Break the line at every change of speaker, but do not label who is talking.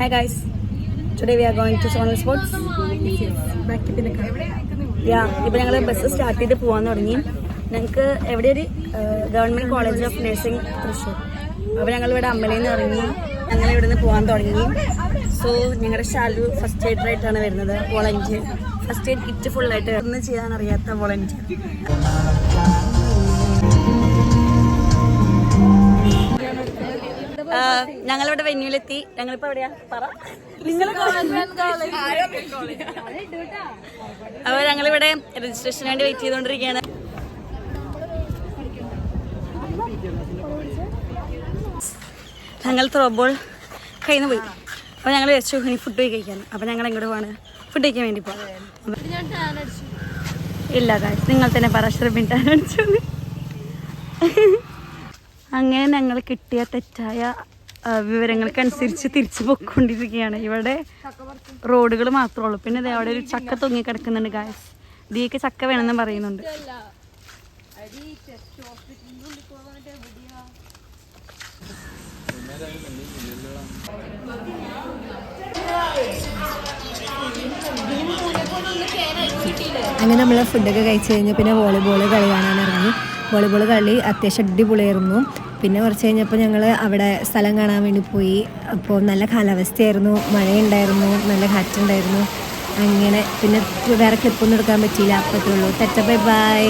Hi guys, today we are going to Sonal Sports. ഇപ്പോൾ ഞങ്ങൾ bus start ചെയ്ത് പോകാൻ തുടങ്ങി. ഞങ്ങൾക്ക് എവിടെ ഒരു government college of nursing Thrissur. അപ്പോൾ ഞങ്ങളിവിടെ അമ്പലയിൽ നിന്ന് ഇറങ്ങി ഞങ്ങളിവിടെ നിന്ന് പോകാൻ തുടങ്ങി. സോ ഞങ്ങളുടെ ശാലു ഫസ്റ്റ് എയ്ഡറായിട്ടാണ് വരുന്നത്. വോളണ്ടിയർ ഫസ്റ്റ് എയ്ഡ് കിറ്റ് ഫുള്ളായിട്ട് ഒന്നും ചെയ്യാൻ അറിയാത്ത വോളണ്ടിയർ. ഞങ്ങളിവിടെ വെന്യൂലെത്തി. ഞങ്ങളിപ്പോ എവിടെയാ പറ അപ്പോൾ ഞങ്ങളിവിടെ രജിസ്ട്രേഷന് വേണ്ടി വെയിറ്റ് ചെയ്തുകൊണ്ടിരിക്കുകയാണ്. ഞങ്ങൾ ത്രോബോൾ കയ്യിൽ നിന്ന് പോയി. അപ്പോൾ ഞങ്ങൾ വെച്ചു ഇനി ഫുഡ് പോയി കഴിക്കാൻ. അപ്പോൾ ഞങ്ങൾ എങ്ങോട്ട് പോവാണ്? ഫുഡ് കഴിക്കാൻ വേണ്ടി പോകാം. ഇല്ല കാര്യം നിങ്ങൾ തന്നെ പറ ശ്രമിക്കാൻ അടിച്ചു. അങ്ങനെ ഞങ്ങൾ കിട്ടിയ തെറ്റായ വിവരങ്ങൾക്കനുസരിച്ച് തിരിച്ചു പോയിക്കൊണ്ടിരിക്കുകയാണ്. ഇവിടെ റോഡുകൾ മാത്രമേ ഉള്ളൂ. പിന്നെ അവിടെ ഒരു ചക്ക തൊങ്ങി കിടക്കുന്നുണ്ട് ഗായ്സ്. ഇതിലേക്ക് ചക്ക വേണമെന്ന് പറയുന്നുണ്ട്.
അങ്ങനെ നമ്മൾ ഫുഡൊക്കെ കഴിച്ച് കഴിഞ്ഞ് പിന്നെ വോളിബോൾ കളി കാണാൻ ഇറങ്ങി. വോളിബോൾ കളി അത്യാവശ്യം അടിപൊളിയായിരുന്നു. പിന്നെ കുറച്ച് കഴിഞ്ഞപ്പോൾ ഞങ്ങൾ അവിടെ സ്ഥലം കാണാൻ വേണ്ടി പോയി. അപ്പോൾ നല്ല കാലാവസ്ഥയായിരുന്നു, മഴയുണ്ടായിരുന്നു, നല്ല കാറ്റുണ്ടായിരുന്നു. അങ്ങനെ പിന്നെ വേറെ ക്ലിപ്പൊന്നും എടുക്കാൻ പറ്റിയില്ല. അപ്പോഴത്തേ ഉള്ളൂ. Bye bye.